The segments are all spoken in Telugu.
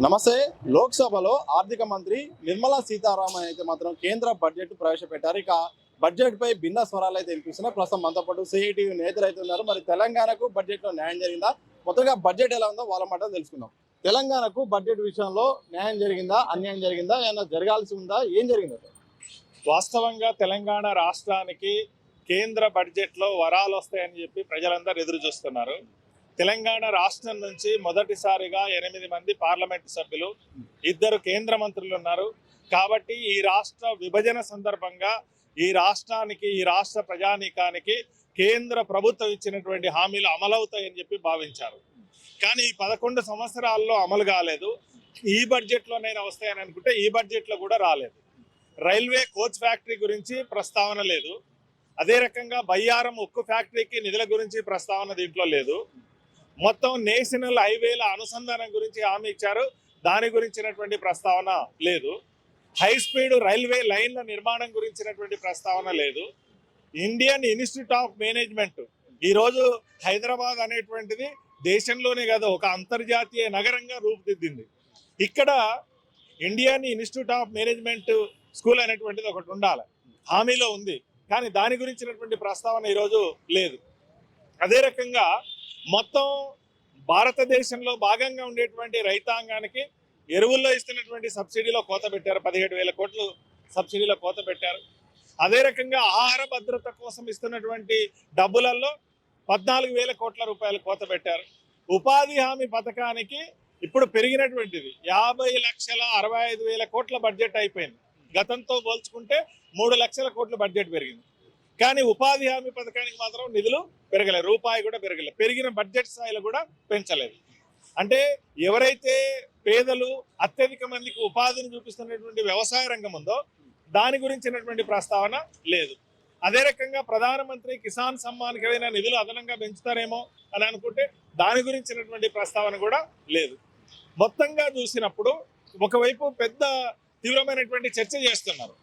నమస్తే. లోక్సభలో ఆర్థిక మంత్రి నిర్మలా సీతారామన్ అయితే మాత్రం కేంద్ర బడ్జెట్ ప్రవేశపెట్టారు. ఇక బడ్జెట్ పై భిన్న స్వరాలు అయితే వినిపిస్తున్నాయి. ప్రస్తుతం మనతో పాటు సిఐటి నేతలు అయితే ఉన్నారు. మరి తెలంగాణకు బడ్జెట్ లో న్యాయం జరిగిందా? మొత్తంగా బడ్జెట్ ఎలా ఉందో వాళ్ళ మాట తెలుసుకుందాం. తెలంగాణకు బడ్జెట్ విషయంలో న్యాయం జరిగిందా, అన్యాయం జరిగిందా, ఏమైనా జరగాల్సి ఉందా, ఏం జరిగింది? వాస్తవంగా తెలంగాణ రాష్ట్రానికి కేంద్ర బడ్జెట్లో వరాలు వస్తాయని చెప్పి ప్రజలందరూ ఎదురు చూస్తున్నారు. తెలంగాణ రాష్ట్రం నుంచి మొదటిసారిగా 8 మంది పార్లమెంటు సభ్యులు, 2 కేంద్ర మంత్రులు ఉన్నారు. కాబట్టి ఈ రాష్ట్ర విభజన సందర్భంగా ఈ రాష్ట్రానికి, ఈ రాష్ట్ర ప్రజానీకానికి కేంద్ర ప్రభుత్వం ఇచ్చినటువంటి హామీలు అమలవుతాయని చెప్పి భావించారు. కానీ ఈ 11 సంవత్సరాల్లో అమలు కాలేదు. ఈ బడ్జెట్లోనైనా వస్తాయని అనుకుంటే ఈ బడ్జెట్లో కూడా రాలేదు. రైల్వే కోచ్ ఫ్యాక్టరీ గురించి ప్రస్తావన లేదు. అదే రకంగా బయ్యారం ఉక్కు ఫ్యాక్టరీకి నిధుల గురించి ప్రస్తావన దీంట్లో లేదు. మొత్తం నేషనల్ హైవేల అనుసంధానం గురించి హామీ ఇచ్చారు, దాని గురించినటువంటి ప్రస్తావన లేదు. హై స్పీడ్ రైల్వే లైన్ల నిర్మాణం గురించినటువంటి ప్రస్తావన లేదు. ఇండియన్ ఇన్స్టిట్యూట్ ఆఫ్ మేనేజ్మెంట్ ఈరోజు హైదరాబాద్ అనేటువంటిది దేశంలోనే కాదు ఒక అంతర్జాతీయ నగరంగా రూపుదిద్దింది. ఇక్కడ Indian institute of management school అనేటువంటిది ఒకటి ఉండాలి, హామీలో ఉంది. కానీ దాని గురించినటువంటి ప్రస్తావన ఈరోజు లేదు. అదే రకంగా మొత్తం భారతదేశంలో భాగంగా ఉండేటువంటి రైతాంగానికి ఎరువుల్లో ఇస్తున్నటువంటి సబ్సిడీలో కోత పెట్టారు. 17,000 కోట్లు సబ్సిడీలో కోత పెట్టారు. అదే రకంగా ఆహార భద్రత కోసం ఇస్తున్నటువంటి డబ్బులలో 14,000 కోట్ల రూపాయలు కోత పెట్టారు. ఉపాధి హామీ పథకానికి ఇప్పుడు పెరిగినటువంటిది 50,65,000 కోట్ల బడ్జెట్ అయిపోయింది. గతంతో పోల్చుకుంటే 3 లక్షల కోట్ల బడ్జెట్ పెరిగింది. కానీ ఉపాధి హామీ పథకానికి మాత్రం నిధులు పెరగలేదు, రూపాయి కూడా పెరగలేదు. పెరిగిన బడ్జెట్ స్థాయిలో కూడా పెంచలేదు. అంటే ఎవరైతే పేదలు అత్యధిక మందికి ఉపాధిని చూపిస్తున్నటువంటి వ్యవసాయ రంగం ఉందో దాని గురించినటువంటి ప్రస్తావన లేదు. అదే రకంగా ప్రధానమంత్రి కిసాన్ సమ్మాన్కి ఏదైనా నిధులు అదనంగా పెంచుతారేమో అని అనుకుంటే దాని గురించినటువంటి ప్రస్తావన కూడా లేదు. మొత్తంగా చూసినప్పుడు ఒకవైపు పెద్ద తీవ్రమైనటువంటి చర్చ చేస్తున్నారు.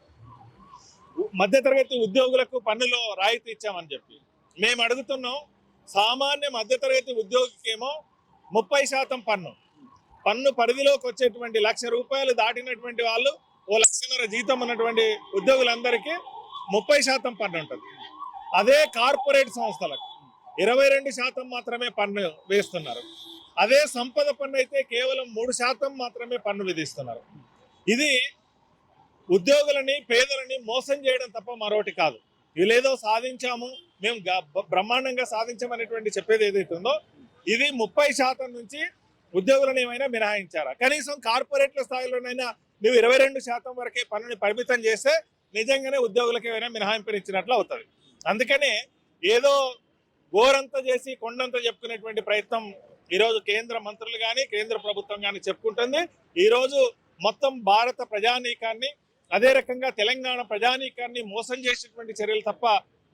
మధ్యతరగతి ఉద్యోగులకు పన్నులో రాయితీ ఇచ్చామని చెప్పి మేము అడుగుతున్నాం. సామాన్య మధ్యతరగతి ఉద్యోగికేమో 30% పన్ను పరిధిలోకి వచ్చేటువంటి ₹1,00,000 దాటినటువంటి వాళ్ళు, 1,50,000 జీతం ఉన్నటువంటి ఉద్యోగులందరికీ 30% పన్ను ఉంటుంది. అదే కార్పొరేట్ సంస్థలకు 22% మాత్రమే పన్ను వేస్తున్నారు. అదే సంపద పన్ను అయితే కేవలం 3% మాత్రమే పన్ను విధిస్తున్నారు. ఇది ఉద్యోగులని, పేదలని మోసం చేయడం తప్ప మరొకటి కాదు. వీళ్ళేదో సాధించాము, మేము బ్రహ్మాండంగా సాధించామనేటువంటి చెప్పేది ఏదైతే ఉందో ఇది 30% నుంచి ఉద్యోగులను ఏమైనా మినహాయించారా? కనీసం కార్పొరేట్ల స్థాయిలోనైనా నువ్వు 22% వరకే పన్నుని పరిమితం చేస్తే నిజంగానే ఉద్యోగులకు ఏమైనా మినహాయింపునిచ్చినట్లు అవుతుంది. అందుకనే ఏదో గోరంతా చేసి కొండంతా చెప్పుకునేటువంటి ప్రయత్నం ఈరోజు కేంద్ర మంత్రులు కానీ కేంద్ర ప్రభుత్వం కానీ చెప్పుకుంటుంది. ఈరోజు మొత్తం భారత ప్రజానీకాన్ని, అదే రకంగా తెలంగాణ ప్రజానీకాన్ని మోసం చేసేటువంటి చర్యలు తప్ప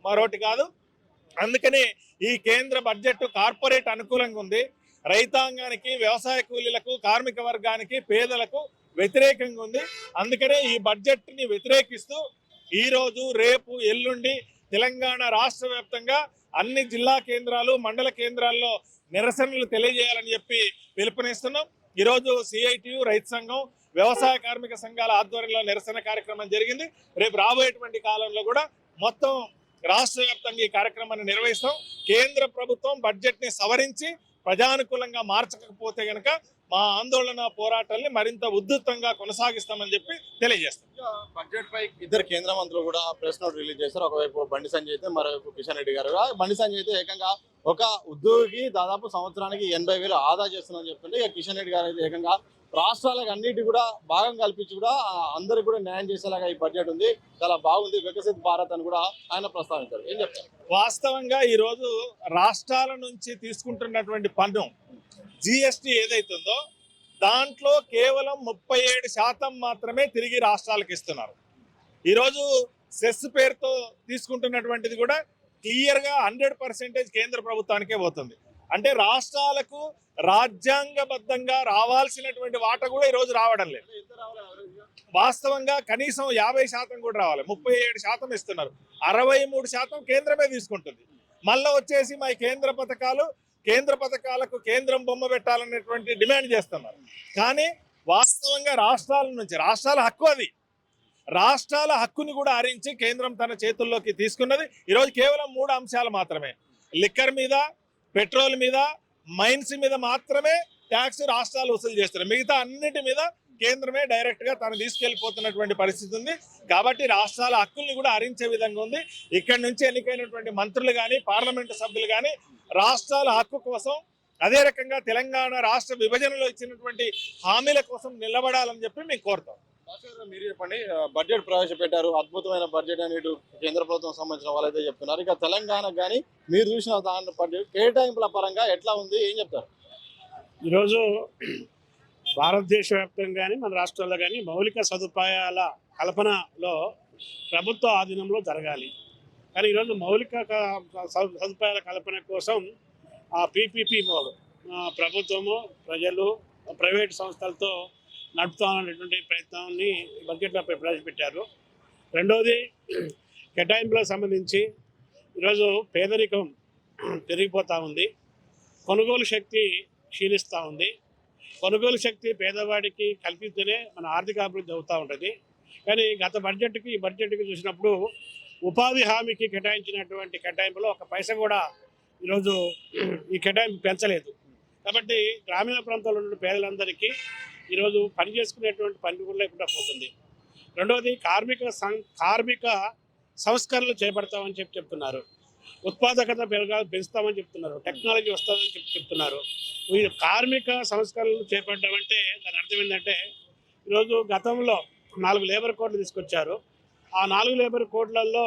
మరొకటి కాదు. అందుకని ఈ కేంద్ర బడ్జెట్ కార్పొరేట్ అనుకూలంగా ఉంది. రైతాంగానికి, వ్యవసాయ కూలీలకు, కార్మిక వర్గానికి, పేదలకు వ్యతిరేకంగా ఉంది. అందుకనే ఈ బడ్జెట్ని వ్యతిరేకిస్తూ ఈరోజు, రేపు, ఎల్లుండి తెలంగాణ రాష్ట్ర వ్యాప్తంగా అన్ని జిల్లా కేంద్రాలు, మండల కేంద్రాల్లో నిరసనలు తెలియజేయాలని చెప్పి పిలుపునిస్తున్నాం. ఈరోజు సిఐటియు, రైతు సంఘం, వ్యవసాయ కార్మిక సంఘాల ఆధ్వర్యంలో నిరసన కార్యక్రమం జరిగింది. రేపు రాబోయేటువంటి కాలంలో కూడా మొత్తం రాష్ట్ర వ్యాప్తంగా ఈ కార్యక్రమాన్ని నిర్వహిస్తాం. కేంద్ర ప్రభుత్వం బడ్జెట్ని సవరించి ప్రజానుకూలంగా మార్చకపోతే గనక మా ఆందోళన పోరాటాన్ని మరింత ఉధృతంగా కొనసాగిస్తామని చెప్పి తెలియజేస్తాం. బడ్జెట్ పై 2 కేంద్ర మంత్రులు కూడా ప్రెస్ నోట్ రిలీజ్ చేస్తారు. ఒకవైపు బండి సంజయ్ అయితే, మరోవైపు కిషన్ రెడ్డి గారు. బండి సంజయ్ అయితే ఏకంగా ఒక ఉద్యోగికి దాదాపు సంవత్సరానికి 80,000 ఆదా చేస్తుందని చెప్తుంటే, ఇక కిషన్ రెడ్డి గారు అయితే ఏకంగా రాష్ట్రాలకు అన్నిటి కూడా భాగం కల్పించి కూడా అందరికి కూడా న్యాయం చేసేలాగా ఈ బడ్జెట్ ఉంది, చాలా బాగుంది, వికసిత్ భారత్ అని కూడా ఆయన ప్రస్తావించారు. ఏం చెప్తారు? వాస్తవంగా ఈరోజు రాష్ట్రాల నుంచి తీసుకుంటున్నటువంటి పన్ను జిఎస్టీ ఏదైతుందో దాంట్లో కేవలం 37% మాత్రమే తిరిగి రాష్ట్రాలకు ఇస్తున్నారు. ఈరోజు సెస్ పేరుతో తీసుకుంటున్నటువంటిది కూడా క్లియర్గా 100% కేంద్ర ప్రభుత్వానికే పోతుంది. అంటే రాష్ట్రాలకు రాజ్యాంగబద్ధంగా రావాల్సినటువంటి వాటా కూడా ఈరోజు రావడం లేదు. వాస్తవంగా కనీసం 50% కూడా రావాలి. 37% ఇస్తున్నారు, 63% కేంద్రమే తీసుకుంటుంది. మళ్ళీ వచ్చేసి మా కేంద్ర పథకాలకు కేంద్రం బొమ్మ పెట్టాలనేటువంటి డిమాండ్ చేస్తున్నారు. కానీ వాస్తవంగా రాష్ట్రాల హక్కు అది. రాష్ట్రాల హక్కుని కూడా హరించి కేంద్రం తన చేతుల్లోకి తీసుకున్నది. ఈరోజు కేవలం 3 అంశాలు మాత్రమే, లిక్కర్ మీద, పెట్రోల్ మీద, మైన్స్ మీద మాత్రమే ట్యాక్స్ రాష్ట్రాలు వసూలు చేస్తున్నాయి. మిగతా అన్నిటి మీద కేంద్రమే డైరెక్ట్ గా తను తీసుకెళ్లిపోతున్నటువంటి పరిస్థితి ఉంది. కాబట్టి రాష్ట్రాల హక్కుల్ని కూడా హరించే విధంగా ఉంది. ఇక్కడి నుంచి ఎన్నికైనటువంటి మంత్రులు కానీ, పార్లమెంటు సభ్యులు కానీ రాష్ట్రాల హక్కు కోసం, అదే రకంగా తెలంగాణ రాష్ట్ర విభజనలో ఇచ్చినటువంటి హామీల కోసం నిలబడాలని చెప్పి మేము కోరుతాం. మీరు చెప్పండి, బడ్జెట్ ప్రవేశపెట్టారు, అద్భుతమైన బడ్జెట్ అని ఇటు కేంద్ర ప్రభుత్వం సంబంధించిన వాళ్ళైతే చెప్తున్నారు. ఇక తెలంగాణకు కానీ మీరు చూసిన దాని బడ్జెట్ కేటాయింపుల పరంగా ఎట్లా ఉంది, ఏం చెప్తారు? ఈరోజు భారతదేశ వ్యాప్తంగా కానీ మన రాష్ట్రాల్లో కానీ మౌలిక సదుపాయాల కల్పనలో ప్రభుత్వ ఆధీనంలో జరగాలి. కానీ ఈరోజు మౌలిక సదుపాయాల కల్పన కోసం ఆ పీపీపీ మోడ్ ప్రభుత్వము, ప్రజలు, ప్రైవేట్ సంస్థలతో నడుపుతామనేటువంటి ప్రయత్నాన్ని బడ్జెట్లో ప్రవేశపెట్టారు. రెండవది, కేటాయింపులకు సంబంధించి ఈరోజు పేదరికం పెరిగిపోతూ ఉంది, కొనుగోలు శక్తి క్షీణిస్తూ ఉంది. కొనుగోలు శక్తి పేదవాడికి కల్పిస్తేనే మన ఆర్థిక అభివృద్ధి అవుతూ ఉంటుంది. కానీ గత బడ్జెట్కి ఈ బడ్జెట్కి చూసినప్పుడు ఉపాధి హామీకి కేటాయించినటువంటి కేటాయింపులో ఒక పైసా కూడా ఈరోజు ఈ కేటాయింపు పెంచలేదు. కాబట్టి గ్రామీణ ప్రాంతాల్లో ఉన్న పేదలందరికీ ఈరోజు పని చేసుకునేటువంటి పని కూడా లేకుండా పోతుంది. రెండవది, కార్మిక సంస్కరణలు చేపడతామని చెప్తున్నారు. ఉత్పాదకత పెంచుతామని చెప్తున్నారు. టెక్నాలజీ వస్తుందని చెప్తున్నారు. ఈ కార్మిక సంస్కరణలు చేపట్టామంటే దాని అర్థం ఏంటంటే, ఈరోజు గతంలో 4 లేబర్ కోడ్లు తీసుకొచ్చారు. ఆ 4 లేబర్ కోడ్లలో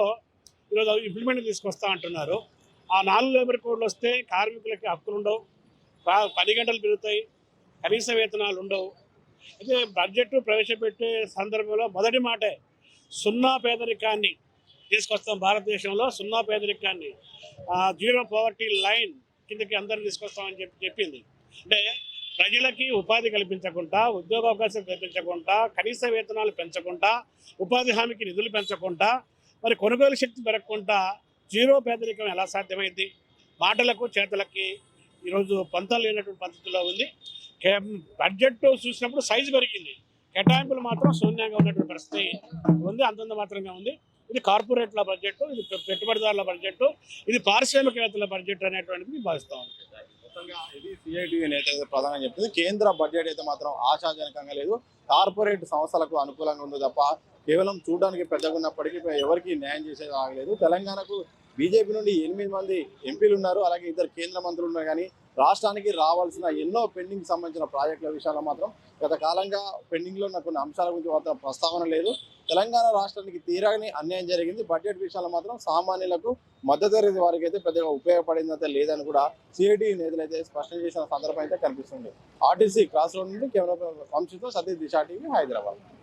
ఈరోజు ఇంప్లిమెంట్ తీసుకొస్తా అంటున్నారు. ఆ 4 లేబర్ కోడ్లు వస్తే కార్మికులకి హక్కులు ఉండవు, 10 గంటలు పెరుగుతాయి, కనీస వేతనాలు ఉండవు. అయితే బడ్జెట్ ప్రవేశపెట్టే సందర్భంలో మొదటి మాటే సున్నా పేదరికాన్ని తీసుకొస్తాం, భారతదేశంలో సున్నా పేదరికాన్ని, జీరో పవర్టీ లైన్ కిందకి అందరిని తీసుకొస్తామని చెప్పింది. అంటే ప్రజలకి ఉపాధి కల్పించకుండా, ఉద్యోగ అవకాశాలు కల్పించకుండా, కనీస వేతనాలు పెంచకుండా, ఉపాధి హామీకి నిధులు పెంచకుండా, మరి కొనుగోలు శక్తి పెరగకుండా జీరో పేదరికం ఎలా సాధ్యమైంది? మాటలకు చేతలకి ఈరోజు పొంతం లేనటువంటి పద్ధతిలో ఉంది. బడ్జెట్ చూసినప్పుడు సైజు పెరిగింది, కేటాయింపులు మాత్రం శూన్యంగా ఉన్నటువంటి పరిస్థితి ఉంది, అంతంత మాత్రంగా ఉంది. ఇది కార్పొరేట్ల బడ్జెట్, ఇది పెట్టుబడిదారుల బడ్జెట్, ఇది పారిశ్రామికవేత్తల బడ్జెట్ అనేటువంటిది భావిస్తాం. మొత్తంగా ఇది సిఐటి నేత ప్రధానంగా చెప్తుంది. కేంద్ర బడ్జెట్ అయితే మాత్రం ఆశాజనకంగా లేదు, కార్పొరేట్ సంస్థలకు అనుకూలంగా ఉంది తప్ప కేవలం చూడడానికి పెద్దగా ఉన్నప్పటికీ ఎవరికి న్యాయం చేసేది ఆగలేదు. తెలంగాణకు బీజేపీ నుండి 8 మంది ఎంపీలు ఉన్నారు, అలాగే 2 కేంద్ర మంత్రులు ఉన్నారు. కానీ రాష్ట్రానికి రావాల్సిన ఎన్నో పెండింగ్ సంబంధించిన ప్రాజెక్టుల విషయాల్లో మాత్రం గత కాలంగా పెండింగ్లో ఉన్న కొన్ని అంశాల గురించి మాత్రం ప్రస్తావన లేదు. తెలంగాణ రాష్ట్రానికి తీరాని అన్యాయం జరిగింది. బడ్జెట్ విషయాల్లో మాత్రం సామాన్యులకు, మధ్యతరగతి వారికి అయితే పెద్దగా ఉపయోగపడిందంటే లేదని కూడా సిఐటి నేతలు అయితే స్పష్టం చేసిన సందర్భం అయితే కనిపిస్తుంది. ఆర్టీసీ క్రాస్ రోడ్ నుండి కెమెరా వంశీతో సతీష్, దిశా టీవీ, హైదరాబాద్.